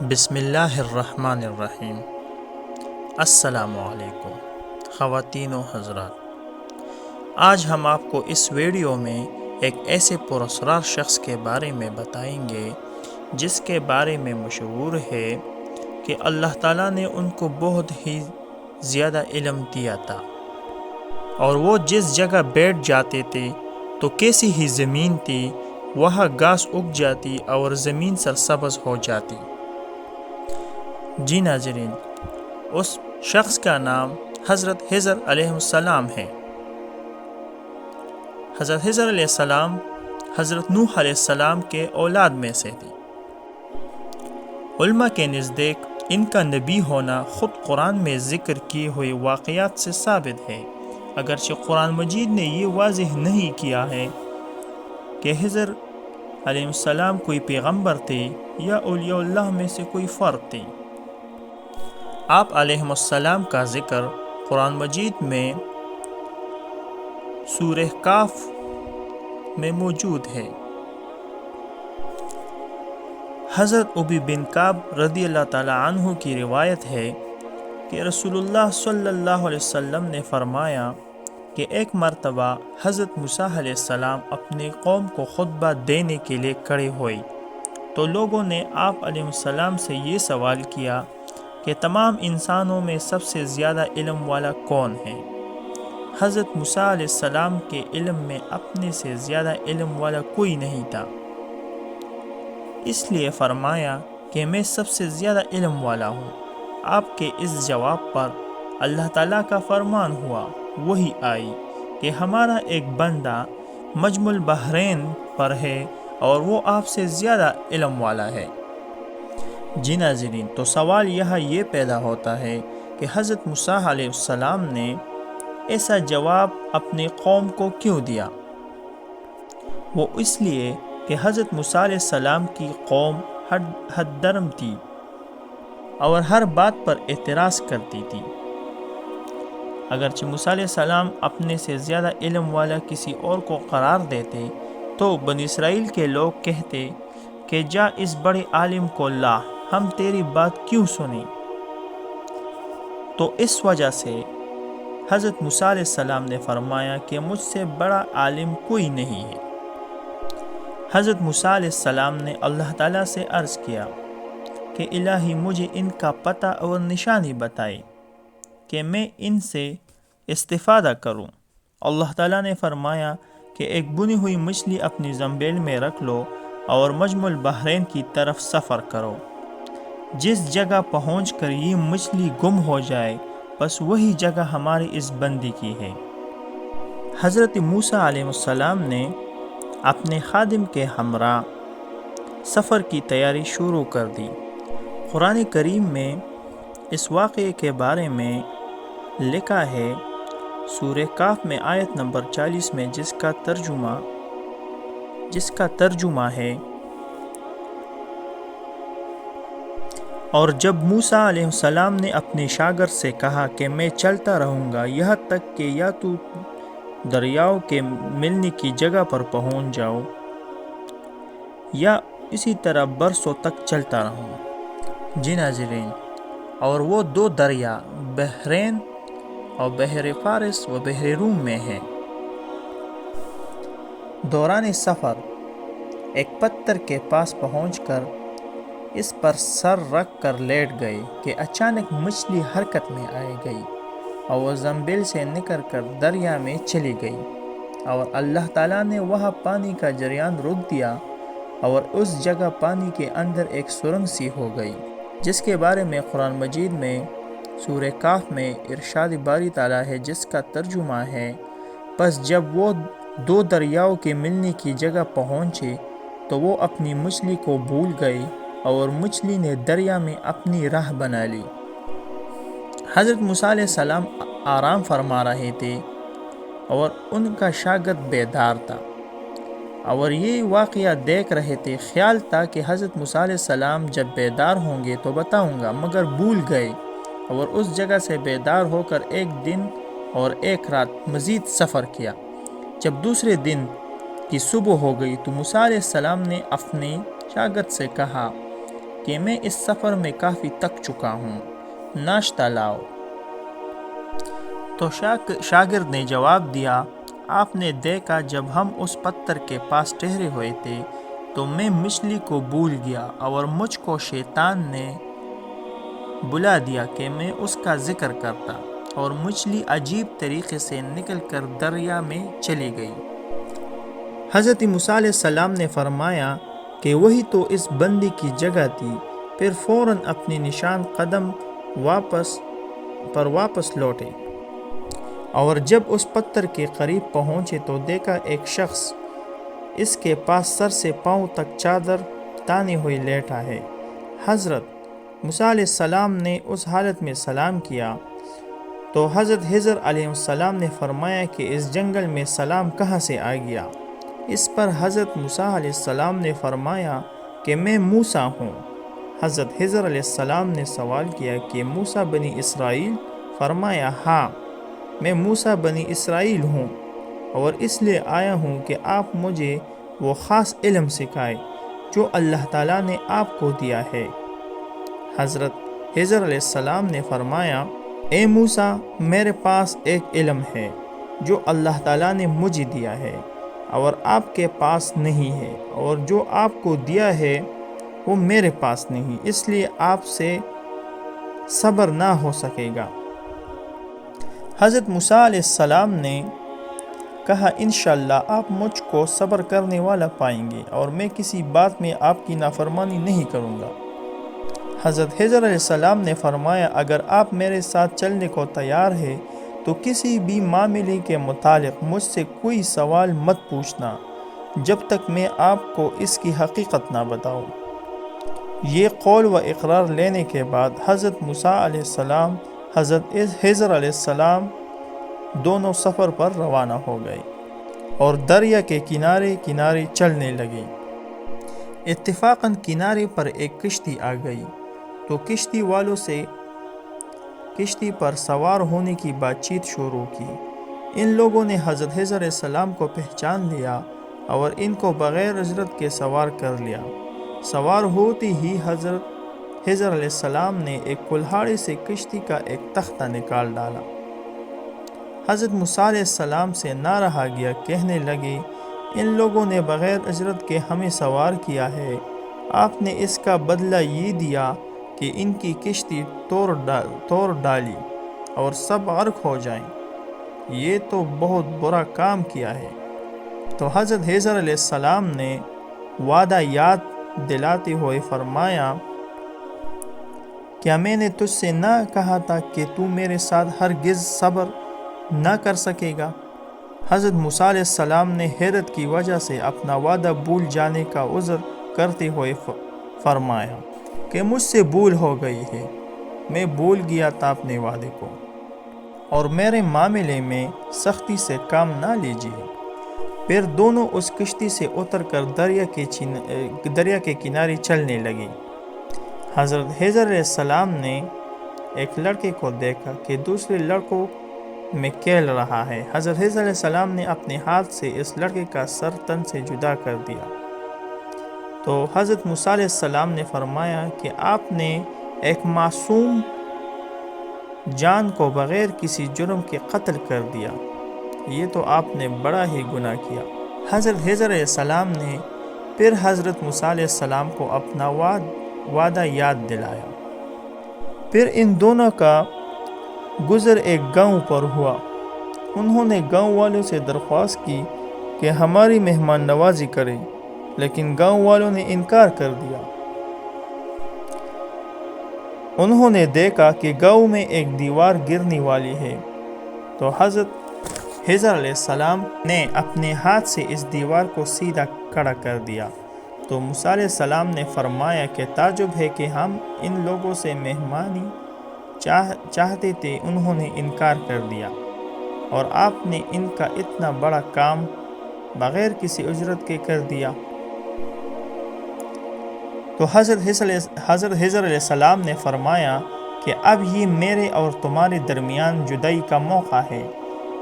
بسم اللہ الرحمن الرحیم۔ السلام علیکم خواتین و حضرات، آج ہم آپ کو اس ویڈیو میں ایک ایسے پراسرار شخص کے بارے میں بتائیں گے جس کے بارے میں مشہور ہے کہ اللہ تعالیٰ نے ان کو بہت ہی زیادہ علم دیا تھا، اور وہ جس جگہ بیٹھ جاتے تھے تو کیسی ہی زمین تھی، وہاں گھاس اگ جاتی اور زمین سرسبز ہو جاتی۔ جی ناظرین، اس شخص کا نام حضرت خضر علیہ السلام ہے۔ حضرت خضر علیہ السلام حضرت نوح علیہ السلام کے اولاد میں سے تھے۔ علماء کے نزدیک ان کا نبی ہونا خود قرآن میں ذکر کیے ہوئے واقعات سے ثابت ہے، اگرچہ قرآن مجید نے یہ واضح نہیں کیا ہے کہ خضر علیہ السلام کوئی پیغمبر تھے یا اولیاء اللہ میں سے کوئی فرد تھے۔ آپ علیہ السلام کا ذکر قرآن مجید میں سورہ کاف میں موجود ہے۔ حضرت ابی بن کعب رضی اللہ تعالی عنہ کی روایت ہے کہ رسول اللہ صلی اللہ علیہ وسلم نے فرمایا کہ ایک مرتبہ حضرت موسیٰ علیہ السلام اپنی قوم کو خطبہ دینے کے لیے کھڑے ہوئے تو لوگوں نے آپ علیہ السلام سے یہ سوال کیا کہ تمام انسانوں میں سب سے زیادہ علم والا کون ہے؟ حضرت موسیٰ علیہ السلام کے علم میں اپنے سے زیادہ علم والا کوئی نہیں تھا، اس لیے فرمایا کہ میں سب سے زیادہ علم والا ہوں۔ آپ کے اس جواب پر اللہ تعالیٰ کا فرمان ہوا، وحی آئی کہ ہمارا ایک بندہ مجمع البحرین پر ہے اور وہ آپ سے زیادہ علم والا ہے۔ جی ناظرین، تو سوال یہاں یہ پیدا ہوتا ہے کہ حضرت موسیٰ علیہ السلام نے ایسا جواب اپنی قوم کو کیوں دیا؟ وہ اس لیے کہ حضرت موسیٰ علیہ السلام کی قوم حد درم تھی اور ہر بات پر اعتراض کرتی تھی۔ اگرچہ موسیٰ علیہ السلام اپنے سے زیادہ علم والا کسی اور کو قرار دیتے تو بنی اسرائیل کے لوگ کہتے کہ جا اس بڑے عالم کو لا، ہم تیری بات کیوں سنیں؟ تو اس وجہ سے حضرت موسیٰ علیہ السلام نے فرمایا کہ مجھ سے بڑا عالم کوئی نہیں ہے۔ حضرت موسیٰ علیہ السلام نے اللہ تعالیٰ سے عرض کیا کہ الہی مجھے ان کا پتہ اور نشانی بتائے کہ میں ان سے استفادہ کروں۔ اللہ تعالیٰ نے فرمایا کہ ایک بنی ہوئی مچھلی اپنی زنبیل میں رکھ لو اور مجمع البحرین کی طرف سفر کرو۔ جس جگہ پہنچ کر یہ مچھلی گم ہو جائے بس وہی جگہ ہماری اس بندی کی ہے۔ حضرت موسیٰ علیہ السلام نے اپنے خادم کے ہمراہ سفر کی تیاری شروع کر دی۔ قرآن کریم میں اس واقعے کے بارے میں لکھا ہے سورہ کاف میں آیت نمبر 40 میں، جس کا ترجمہ ہے، اور جب موسیٰ علیہ السلام نے اپنے شاگرد سے کہا کہ میں چلتا رہوں گا یہاں تک کہ یا تو دریاؤں کے ملنے کی جگہ پر پہنچ جاؤ یا اسی طرح برسوں تک چلتا رہوں۔ جی ناظرین، اور وہ دو دریا بحرین اور بحر فارس و بحر روم میں ہیں۔ دوران سفر ایک پتھر کے پاس پہنچ کر اس پر سر رکھ کر لیٹ گئے کہ اچانک مچھلی حرکت میں آ گئی اور وہ زنبیل سے نکل کر دریا میں چلی گئی، اور اللہ تعالیٰ نے وہاں پانی کا جریان روک دیا اور اس جگہ پانی کے اندر ایک سرنگ سی ہو گئی، جس کے بارے میں قرآن مجید میں سورہ کاف میں ارشاد باری تعالیٰ ہے، جس کا ترجمہ ہے، پس جب وہ دو دریاؤں کے ملنے کی جگہ پہنچے تو وہ اپنی مچھلی کو بھول گئے اور مچھلی نے دریا میں اپنی راہ بنا لی۔ حضرت موسیٰ علیہ السلام آرام فرما رہے تھے اور ان کا شاگرد بیدار تھا اور یہ واقعہ دیکھ رہے تھے۔ خیال تھا کہ حضرت موسیٰ علیہ السلام جب بیدار ہوں گے تو بتاؤں گا، مگر بھول گئے اور اس جگہ سے بیدار ہو کر ایک دن اور ایک رات مزید سفر کیا۔ جب دوسرے دن کی صبح ہو گئی تو موسیٰ علیہ السلام نے اپنے شاگرد سے کہا کہ میں اس سفر میں کافی تک چکا ہوں، ناشتہ لاؤ۔ تو شاگرد نے جواب دیا، آپ نے دیکھا جب ہم اس پتھر کے پاس ٹھہرے ہوئے تھے تو میں مچھلی کو بھول گیا اور مجھ کو شیطان نے بلا دیا کہ میں اس کا ذکر کرتا، اور مچھلی عجیب طریقے سے نکل کر دریا میں چلی گئی۔ حضرت موسیٰ علیہ السلام نے فرمایا کہ وہی تو اس بندی کی جگہ تھی۔ پھر فوراً اپنی نشان قدم واپس لوٹے، اور جب اس پتھر کے قریب پہنچے تو دیکھا ایک شخص اس کے پاس سر سے پاؤں تک چادر تانے ہوئے لیٹا ہے۔ حضرت موسیٰ علیہ السلام نے اس حالت میں سلام کیا تو حضرت خضر علیہ السلام نے فرمایا کہ اس جنگل میں سلام کہاں سے آ گیا؟ اس پر حضرت موسیٰ علیہ السلام نے فرمایا کہ میں موسیٰ ہوں۔ حضرت خضر علیہ السلام نے سوال کیا کہ موسیٰ بنی اسرائیل؟ فرمایا ہاں، میں موسیٰ بنی اسرائیل ہوں، اور اس لیے آیا ہوں کہ آپ مجھے وہ خاص علم سکھائے جو اللہ تعالیٰ نے آپ کو دیا ہے۔ حضرت خضر علیہ السلام نے فرمایا، اے موسیٰ، میرے پاس ایک علم ہے جو اللہ تعالیٰ نے مجھے دیا ہے اور آپ کے پاس نہیں ہے، اور جو آپ کو دیا ہے وہ میرے پاس نہیں، اس لیے آپ سے صبر نہ ہو سکے گا۔ حضرت موسیٰ علیہ السلام نے کہا، انشاءاللہ آپ مجھ کو صبر کرنے والا پائیں گے، اور میں کسی بات میں آپ کی نافرمانی نہیں کروں گا۔ حضرت خضر علیہ السلام نے فرمایا، اگر آپ میرے ساتھ چلنے کو تیار ہے تو کسی بھی معاملے کے متعلق مجھ سے کوئی سوال مت پوچھنا جب تک میں آپ کو اس کی حقیقت نہ بتاؤں۔ یہ قول و اقرار لینے کے بعد حضرت موسیٰ علیہ السلام، حضرت خضر علیہ السلام دونوں سفر پر روانہ ہو گئے اور دریا کے کنارے کنارے چلنے لگے۔ اتفاقاً کنارے پر ایک کشتی آ گئی تو کشتی والوں سے کشتی پر سوار ہونے کی بات چیت شروع کی۔ ان لوگوں نے حضرت خضر علیہ السلام کو پہچان لیا اور ان کو بغیر اجرت کے سوار کر لیا۔ سوار ہوتے ہی حضرت خضر علیہ السلام نے ایک کلہاڑی سے کشتی کا ایک تختہ نکال ڈالا۔ حضرت موسیٰ علیہ السلام سے نہ رہا گیا، کہنے لگے، ان لوگوں نے بغیر اجرت کے ہمیں سوار کیا ہے، آپ نے اس کا بدلہ یہ دیا کہ ان کی کشتی توڑ ڈالی اور سب غرق ہو جائیں، یہ تو بہت برا کام کیا ہے۔ تو حضرت خضر علیہ السلام نے وعدہ یاد دلاتے ہوئے فرمایا، کیا میں نے تجھ سے نہ کہا تھا کہ تو میرے ساتھ ہرگز صبر نہ کر سکے گا؟ حضرت موسیٰ علیہ السلام نے حیرت کی وجہ سے اپنا وعدہ بھول جانے کا عذر کرتے ہوئے فرمایا کہ مجھ سے بھول ہو گئی ہے، میں بھول گیا تھا اپنے وعدے کو، اور میرے معاملے میں سختی سے کام نہ لیجیے۔ پھر دونوں اس کشتی سے اتر کر دریا کے کنارے چلنے لگے۔ حضرت خضر علیہ السلام نے ایک لڑکے کو دیکھا کہ دوسرے لڑکوں میں کھیل رہا ہے۔ حضرت خضر علیہ السلام نے اپنے ہاتھ سے اس لڑکے کا سر تن سے جدا کر دیا تو حضرت موسیٰ علیہ السلام نے فرمایا کہ آپ نے ایک معصوم جان کو بغیر کسی جرم کے قتل کر دیا، یہ تو آپ نے بڑا ہی گناہ کیا۔ حضرت خضر علیہ السلام نے پھر حضرت موسیٰ علیہ السلام کو اپنا وعدہ یاد دلایا۔ پھر ان دونوں کا گزر ایک گاؤں پر ہوا۔ انہوں نے گاؤں والوں سے درخواست کی کہ ہماری مہمان نوازی کریں، لیکن گاؤں والوں نے انکار کر دیا۔ انہوں نے دیکھا کہ گاؤں میں ایک دیوار گرنے والی ہے تو حضرت خضر علیہ السلام نے اپنے ہاتھ سے اس دیوار کو سیدھا کھڑا کر دیا تو موسیٰ علیہ السلام نے فرمایا کہ تعجب ہے کہ ہم ان لوگوں سے مہمانی چاہتے تھے، انہوں نے انکار کر دیا، اور آپ نے ان کا اتنا بڑا کام بغیر کسی اجرت کے کر دیا۔ تو حضرت خضر علیہ السلام نے فرمایا کہ اب یہ میرے اور تمہارے درمیان جدائی کا موقع ہے،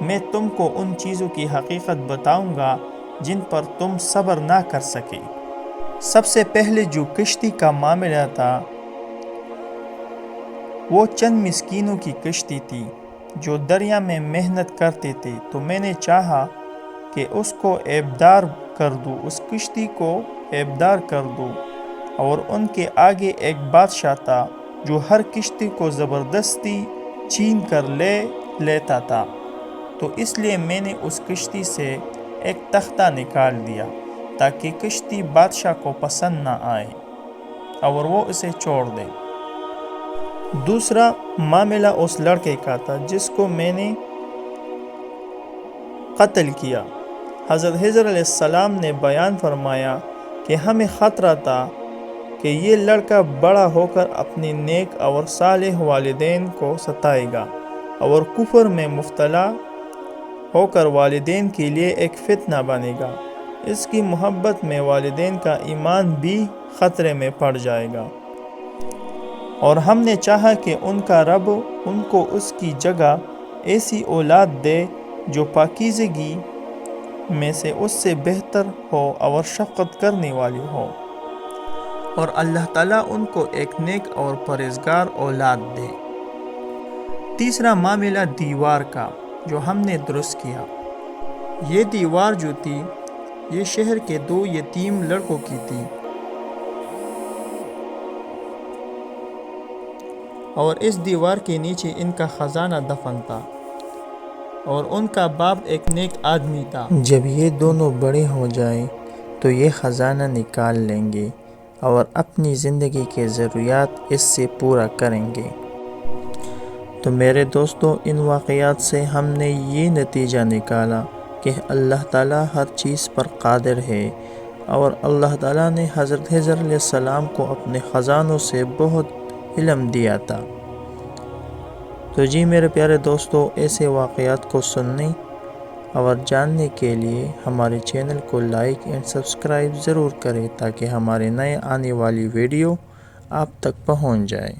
میں تم کو ان چیزوں کی حقیقت بتاؤں گا جن پر تم صبر نہ کر سکے۔ سب سے پہلے جو کشتی کا معاملہ تھا وہ چند مسکینوں کی کشتی تھی جو دریا میں محنت کرتے تھے، تو میں نے چاہا کہ اس کو عیبدار کر دوں، اس کشتی کو عیبدار کر دوں۔ اور ان کے آگے ایک بادشاہ تھا جو ہر کشتی کو زبردستی چھین کر لیتا تھا، تو اس لیے میں نے اس کشتی سے ایک تختہ نکال دیا تاکہ کشتی بادشاہ کو پسند نہ آئے اور وہ اسے چھوڑ دے۔ دوسرا معاملہ اس لڑکے کا تھا جس کو میں نے قتل کیا۔ حضرت خضر علیہ السلام نے بیان فرمایا کہ ہمیں خطرہ تھا کہ یہ لڑکا بڑا ہو کر اپنی نیک اور صالح والدین کو ستائے گا اور کفر میں مبتلا ہو کر والدین کے لیے ایک فتنہ بنے گا۔ اس کی محبت میں والدین کا ایمان بھی خطرے میں پڑ جائے گا، اور ہم نے چاہا کہ ان کا رب ان کو اس کی جگہ ایسی اولاد دے جو پاکیزگی میں سے اس سے بہتر ہو اور شفقت کرنے والی ہو، اور اللہ تعالیٰ ان کو ایک نیک اور پرہیزگار اولاد دے۔ تیسرا معاملہ دیوار کا جو ہم نے درست کیا۔ یہ دیوار جو تھی یہ شہر کے 2 یتیم لڑکوں کی تھی، اور اس دیوار کے نیچے ان کا خزانہ دفن تھا، اور ان کا باپ ایک نیک آدمی تھا۔ جب یہ دونوں بڑے ہو جائیں تو یہ خزانہ نکال لیں گے اور اپنی زندگی کے ضروریات اس سے پورا کریں گے۔ تو میرے دوستو، ان واقعات سے ہم نے یہ نتیجہ نکالا کہ اللہ تعالیٰ ہر چیز پر قادر ہے، اور اللہ تعالیٰ نے حضرت خضر علیہ السلام کو اپنے خزانوں سے بہت علم دیا تھا۔ تو جی میرے پیارے دوستو، ایسے واقعات کو سننے اور جاننے کے لیے ہمارے چینل کو لائک اینڈ سبسکرائب ضرور کریں تاکہ ہمارے نئے آنے والی ویڈیو آپ تک پہنچ جائے۔